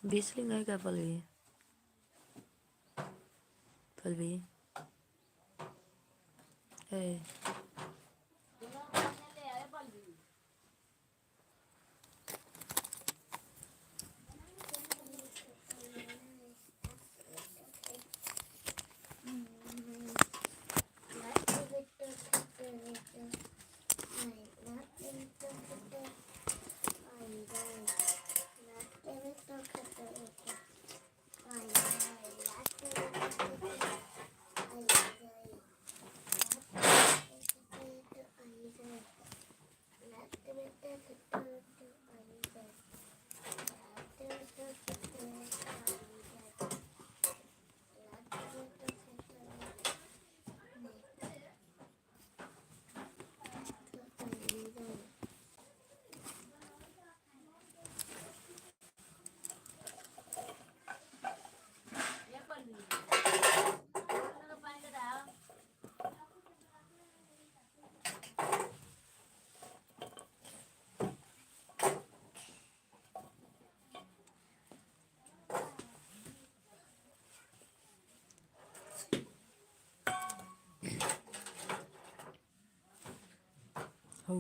बीसलिंग है क्या पल भी है।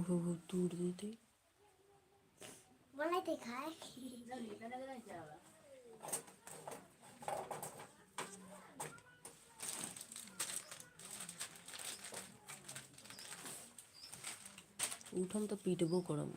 हो दूर देते मलाई दिखाए उठम तो पीटबो करम।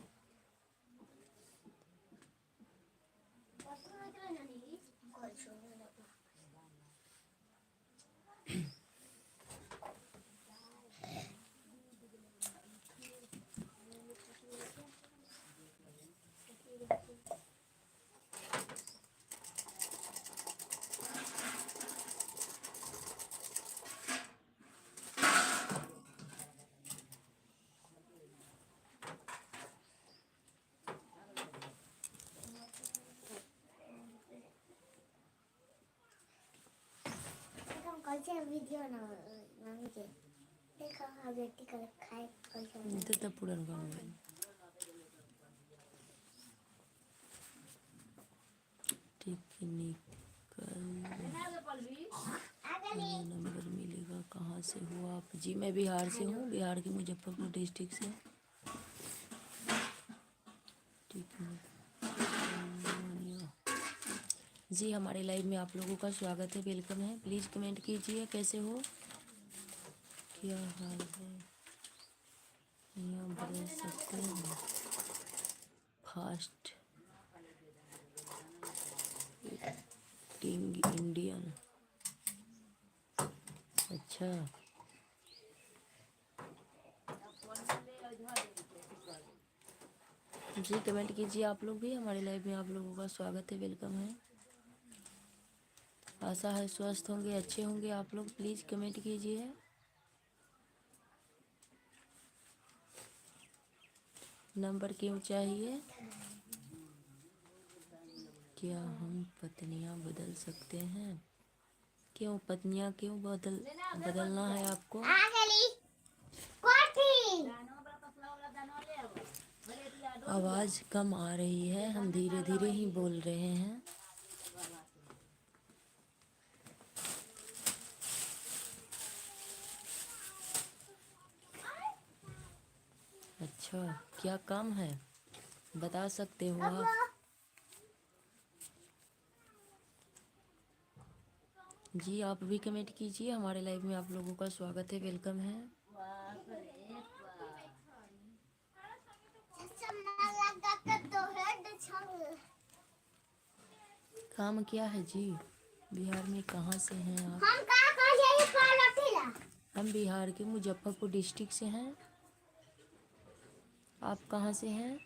कैसे वीडियो ना मांगे देखो अब बेटी का खाए कैसे इधर तक पूरन कर ठीक निकल नंबर मिलेगा। कहाँ से हो आप? जी मैं बिहार से हूँ, बिहार के मुजफ्फरपुर डिस्ट्रिक्ट से। ठीक है जी, हमारे लाइव में आप लोगों का स्वागत है, वेलकम है। प्लीज़ कमेंट कीजिए कैसे हो, क्या हाल है। यहाँ बदल सकते हैं फास्ट टिंग इंडियन। अच्छा जी, कमेंट कीजिए आप लोग भी। हमारे लाइव में आप लोगों का स्वागत है, वेलकम है। आशा है स्वस्थ होंगे, अच्छे होंगे आप लोग। प्लीज़ कमेंट कीजिए। नंबर क्यों चाहिए? क्या हम पत्नियां बदल सकते हैं? क्यों पत्नियां क्यों बदलना है आपको? आवाज़ कम आ रही है, हम धीरे धीरे ही बोल रहे हैं। अच्छा क्या काम है बता सकते हो आप? जी आप भी कमेंट कीजिए। हमारे लाइव में आप लोगों का स्वागत है, वेलकम है। काम क्या है जी? बिहार में कहाँ से हैं आप? हम बिहार के मुजफ्फरपुर डिस्ट्रिक्ट से हैं। आप कहाँ से हैं?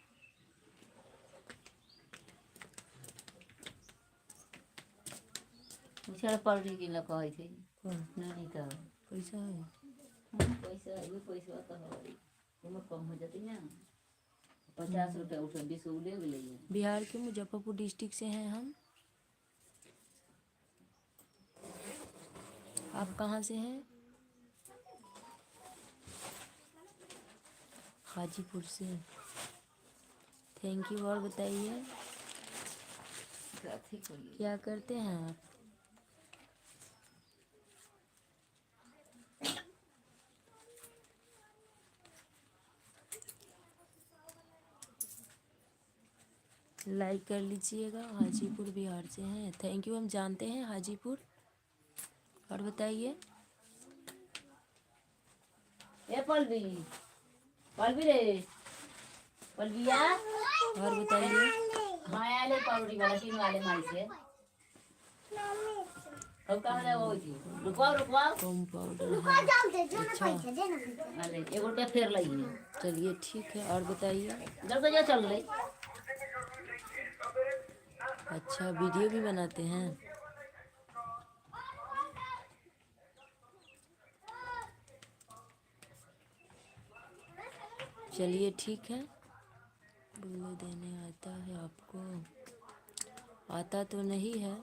मुझे पढ़ने की लगा है थी नहीं था पैसा है पैसा ये पैसा तो है उम्र कम हो जाती ना 50 रुपया उठे 20 ले गए। बिहार के मुजफ्फरपुर डिस्ट्रिक्ट से हैं हम। आप कहाँ से हैं? हाजीपुर से। Thank you. और बताइए कथी करिए। क्या करते हैं आप? लाइक कर लीजिएगा। हाजीपुर बिहार से हैं। Thank you. हम जानते हैं हाजीपुर। और बताइए। ए पलवी, पलवी रे, पलविया। और बताइए। हाँ आले पाउडी वाला 3 वाले मारी से। अब कहाँ ले वो थी? रुकवाओ रुकवाओ। कम पाउडर रुको है। जाओ दे जो ना अच्छा पैसे दे ना पैसे। अरे 1 रुपया फेर लगी है। चलिए ठीक है। और बताइए। जब तो जा चल रही। अच्छा वीडियो भी बनाते हैं। चलिए ठीक है। बुल्लू देने आता है आपको? आता तो नहीं है।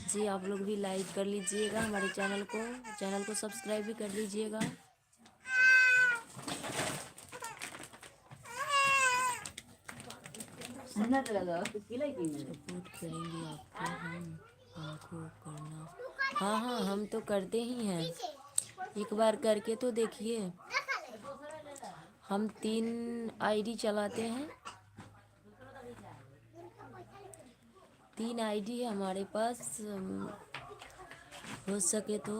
जी आप लोग भी लाइक कर लीजिएगा हमारे चैनल को सब्सक्राइब भी कर लीजिएगा। सुनत लगा किलाई की में। सपोर्ट करेंगे आपको हमको करना। हाँ हाँ हम तो करते ही हैं। एक बार करके तो देखिए। हम 3 आईडी चलाते हैं। 3 आईडी है हमारे पास। हो सके तो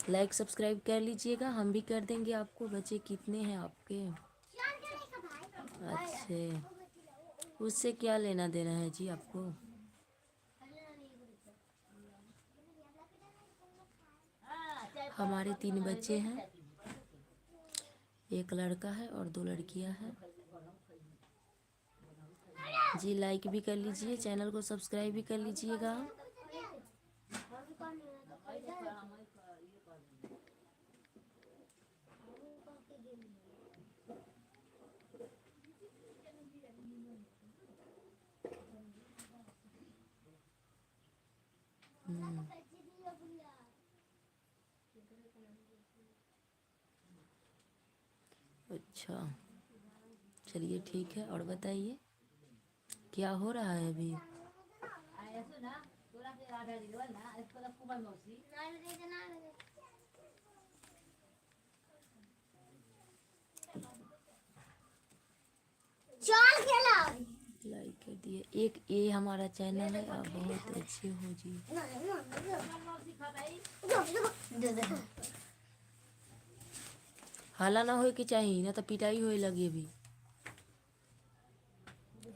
लाइक सब्सक्राइब कर लीजिएगा। हम भी कर देंगे आपको। बच्चे कितने हैं आपके? अच्छे। उससे क्या लेना देना है जी आपको? हमारे 3 बच्चे हैं। एक लड़का है और 2 लड़कियां हैं। जी लाइक भी कर लीजिए। चैनल को सब्सक्राइब भी कर लीजिएगा। अच्छा चलिए ठीक है। और बताइए क्या हो रहा है अभी? चल खेला। लाइक कर दिए। एक ये हमारा चैनल है। आप बहुत अच्छे हो जी। दे दे। हाला ना होए के चाहिए ना तो पिटाई होए लगे भी।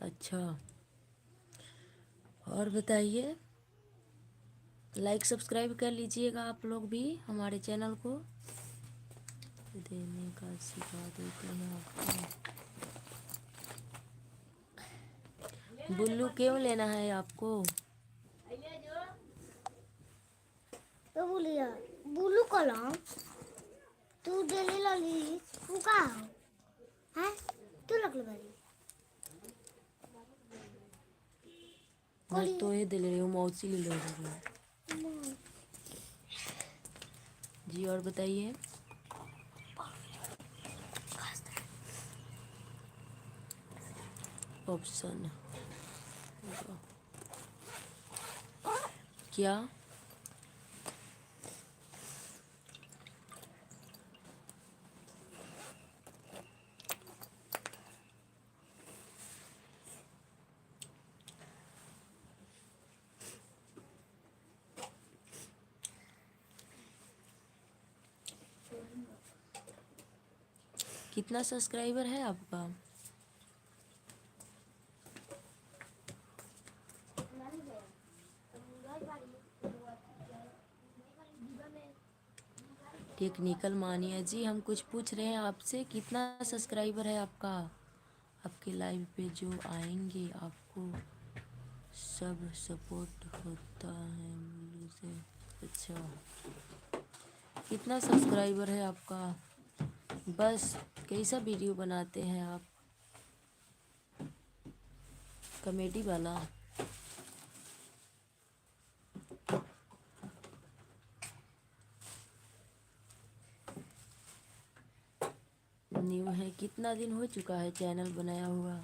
अच्छा और बताइए। लाइक सब्सक्राइब कर लीजिएगा आप लोग भी हमारे चैनल को। देने का सिखा देते हैं आपको। बुल्लू क्यों लेना है आपको? तो बोलिया बुलू कलम तू डेली लगी तू का है तू लग लगी मैं तो ये दे ले रही हूँ। मौसी ले ले रही हूँ। जी और बताइए। ऑप्शन क्या? कितना सब्सक्राइबर है आपका? टेक्निकल मानिया जी हम कुछ पूछ रहे हैं आपसे। कितना सब्सक्राइबर है आपका? आपके लाइव पे जो आएंगे आपको सब सपोर्ट होता है बुल्लू से। अच्छा कितना सब्सक्राइबर है आपका? बस कैसा वीडियो बनाते हैं आप? कॉमेडी वाला? कितना दिन हो चुका है चैनल बनाया हुआ?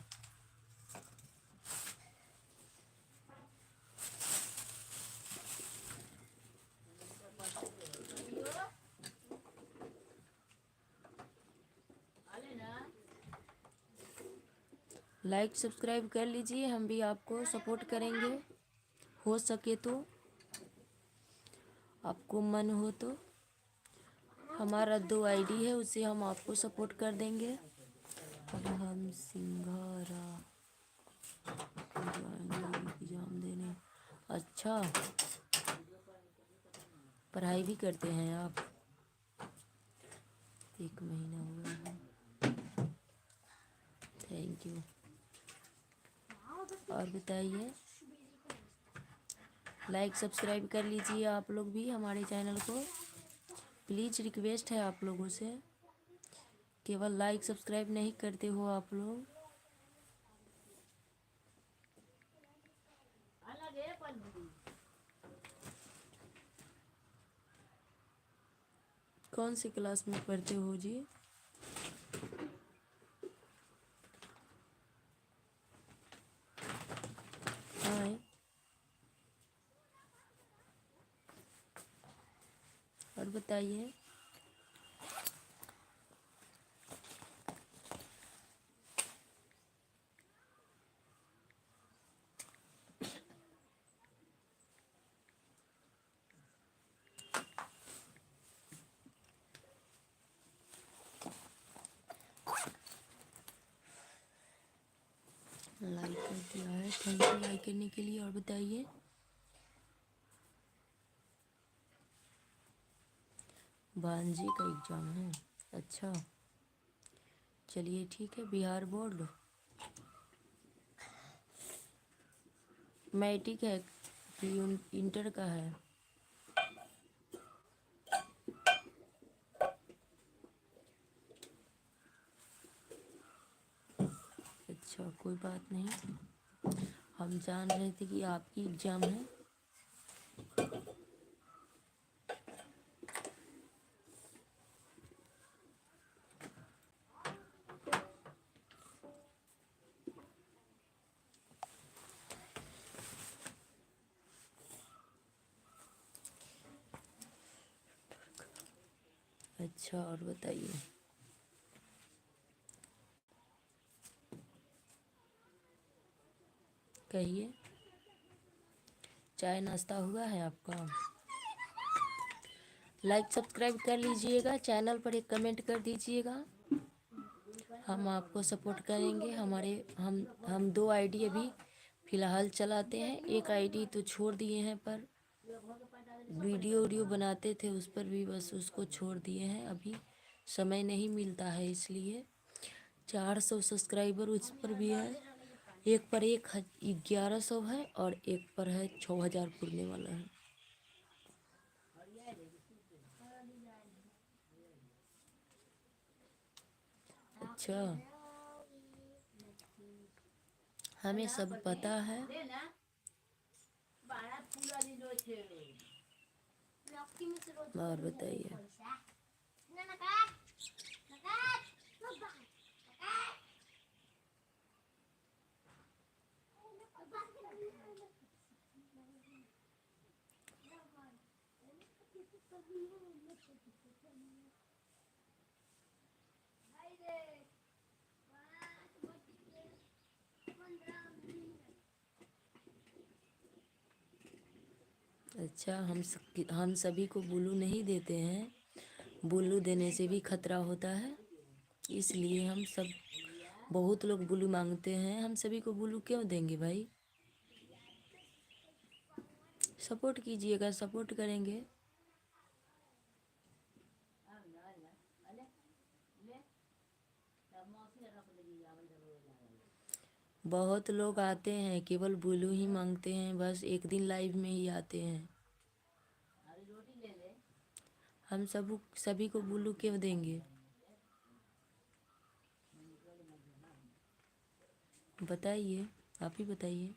लाइक सब्सक्राइब कर लीजिए, हम भी आपको सपोर्ट करेंगे, हो सके तो, आपको मन हो तो। हमारा 2 आईडी है, उसे हम आपको सपोर्ट कर देंगे। अब हम सिंघारा जाएंगे एग्जाम देने। अच्छा, पढ़ाई भी करते हैं आप? 1 महीना हुआ है। Thank you. और बताइए, लाइक सब्सक्राइब कर लीजिए आप लोग भी हमारे चैनल को। प्लीज़ रिक्वेस्ट है आप लोगों से, केवल लाइक सब्सक्राइब नहीं करते हो आप लोग। कौन सी क्लास में पढ़ते हो जी? हाँ, और बताइए। लाइक कर दिया है, थैंक यू लाइक करने के लिए। और बताइए। भांजे का एग्ज़ाम है? अच्छा, चलिए ठीक है। बिहार बोर्ड मैट्रिक है कि इंटर का है? अच्छा, कोई बात नहीं, हम जान रहे थे कि आपकी एग्ज़ाम है। अच्छा, और बताइए। कहिए, चाय नाश्ता हुआ है आपका? लाइक सब्सक्राइब कर लीजिएगा, चैनल पर एक कमेंट कर दीजिएगा, हम आपको सपोर्ट करेंगे। हम 2 आईडी अभी फ़िलहाल चलाते हैं, एक आईडी तो छोड़ दिए हैं, पर वीडियो बनाते थे उस पर भी, बस उसको छोड़ दिए हैं। अभी समय नहीं मिलता है, इसलिए 400 सब्सक्राइबर उस पर भी है। एक पर 1100 है और एक पर है 6000 पुरने वाला है। अच्छा, हमें सब पता है। और बताइए। अच्छा, हम सभी को बुलू नहीं देते हैं, बुलू देने से भी खतरा होता है, इसलिए हम सब, बहुत लोग बुलू मांगते हैं, हम सभी को बुलू क्यों देंगे भाई? सपोर्ट कीजिएगा, सपोर्ट करेंगे। बहुत लोग आते हैं, केवल बुलू ही मांगते हैं, बस एक दिन लाइव में ही आते हैं। हम सभी को बुलू क्यों देंगे? बताइए, आप ही बताइए।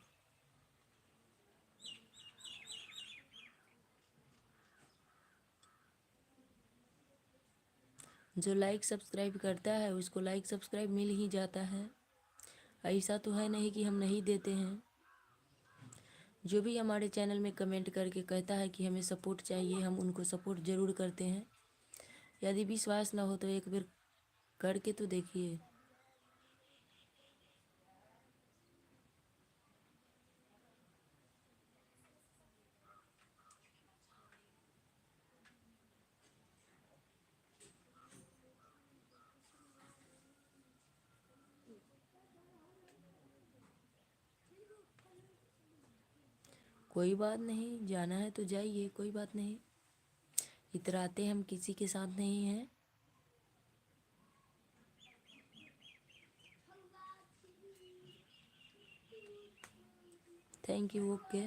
जो लाइक सब्सक्राइब करता है उसको लाइक सब्सक्राइब मिल ही जाता है। ऐसा तो है नहीं कि हम नहीं देते हैं। जो भी हमारे चैनल में कमेंट करके कहता है कि हमें सपोर्ट चाहिए, हम उनको सपोर्ट ज़रूर करते हैं। यदि विश्वास ना हो तो एक बार करके तो देखिए। कोई बात नहीं, जाना है तो जाइए, कोई बात नहीं। इतराते हम किसी के साथ नहीं हैं। Thank you. ओके।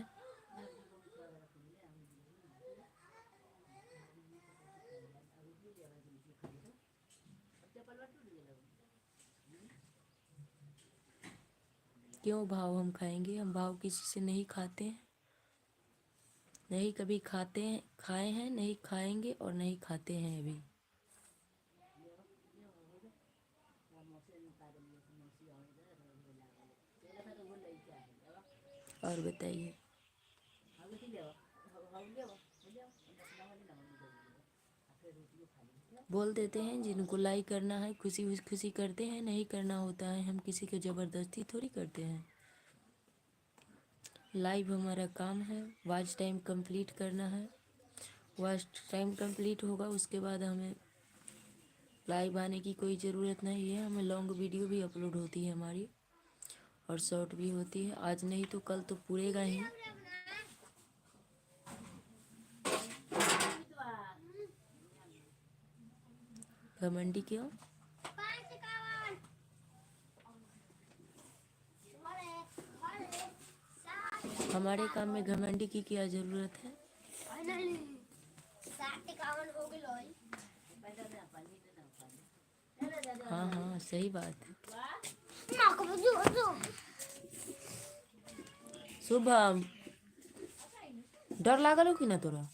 क्यों भाव हम खाएंगे? हम भाव किसी से नहीं खाते हैं, नहीं कभी खाते हैं, खाए हैं, नहीं खाएंगे और नहीं खाते हैं अभी। और बताइए। बोल देते हैं जिनको लाइक करना है खुशी खुशी करते हैं, नहीं करना होता है हम किसी को ज़बरदस्ती थोड़ी करते हैं। लाइव हमारा काम है, वॉच टाइम कंप्लीट करना है। वॉच टाइम कंप्लीट होगा उसके बाद हमें लाइव आने की कोई ज़रूरत नहीं है। हमें लॉन्ग वीडियो भी अपलोड होती है हमारी, और शॉर्ट भी होती है। आज नहीं तो कल तो पूरेगा ही। घमंडी क्यों? हमारे काम में घमंडी की क्या ज़रूरत है? हाँ हाँ सही बात है। शुभम, डर लागल हो कि ना तोरा?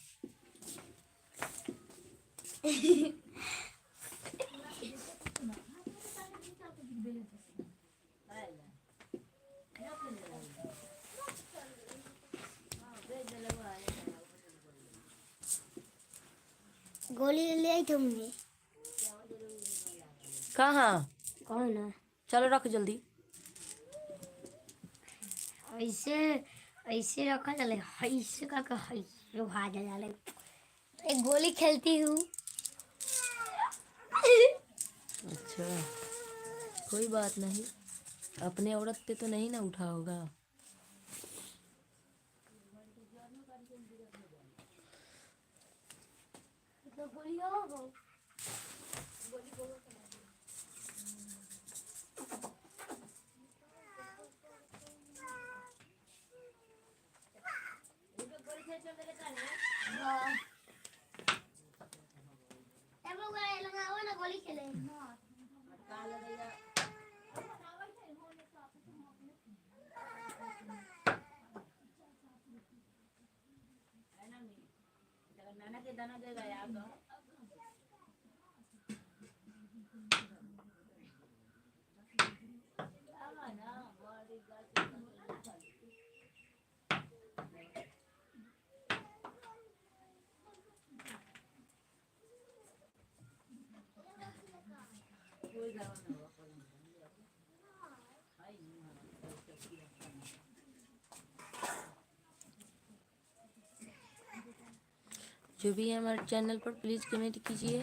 गोली ले आई तुमने? कहाँ? कौन है? चलो रख जल्दी। ऐसे ऐसे रखा चले, ऐसे का ऐसे भाग जाले। एक गोली खेलती हूँ। अच्छा कोई बात नहीं, अपने औरत पे तो नहीं ना उठा होगा। गोली हो गोली खेले। नाना के दाना देगा यार तो जो भी है हमारे चैनल पर प्लीज़ कमेंट कीजिए।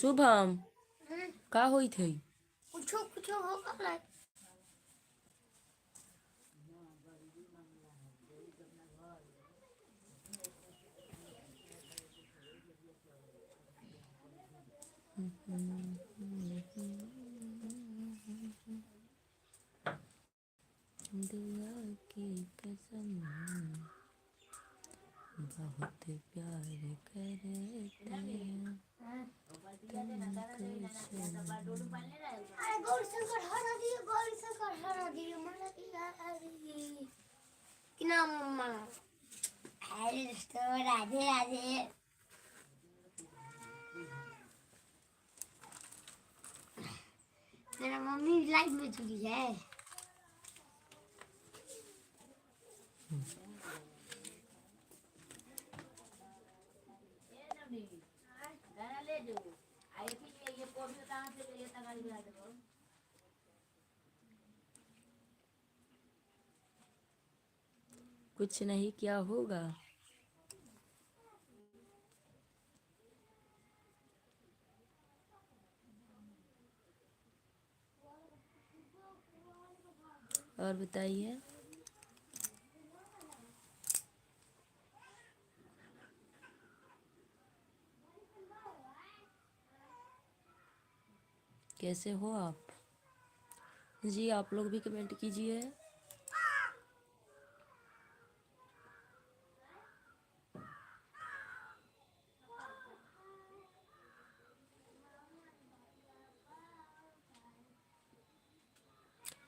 शुभम का होई थई? कुछो कुछो होगा। दुआ की कसम बहुत प्यार करते हैं अरे गौरी शंकर हरा दिए, गौरी शंकर हरा दिए, मारा दिया कि नाम मम्मा। हेलो दोस्तों, राधे राधे। मेरा मम्मी लाइव में जुड़ी है। गाना ले जो आई थी ये कोबी कहाँ से ले तगाड़ी ला दो। कुछ नहीं, क्या होगा। और बताइए। कैसे हो आप जी, आप लोग भी कमेंट कीजिए।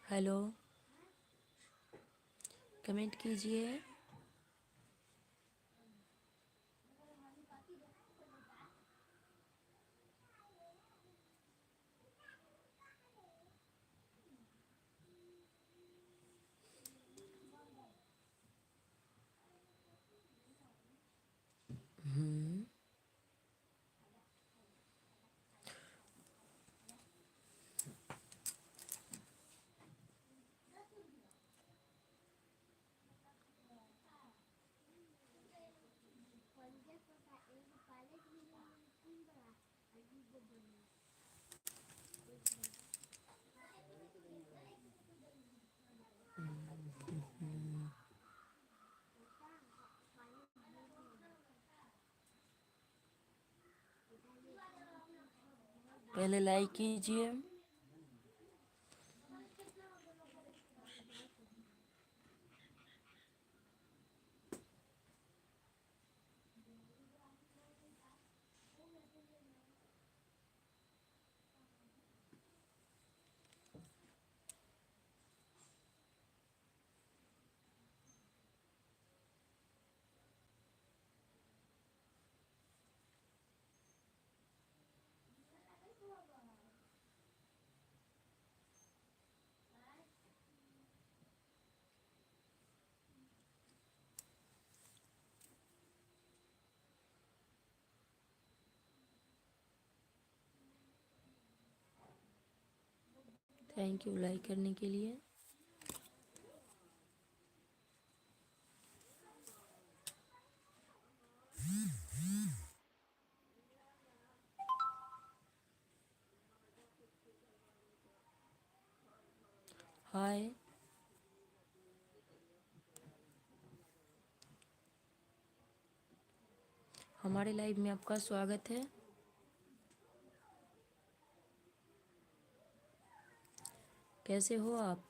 हेलो, कमेंट कीजिए। पहले लाइक कीजिए। थैंक यू लाइक करने के लिए। हाय, हमारे लाइव में आपका स्वागत है। कैसे हो आप।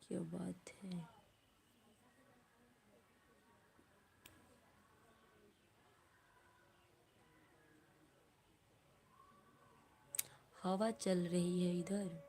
क्या बात है। हवा चल रही है इधर।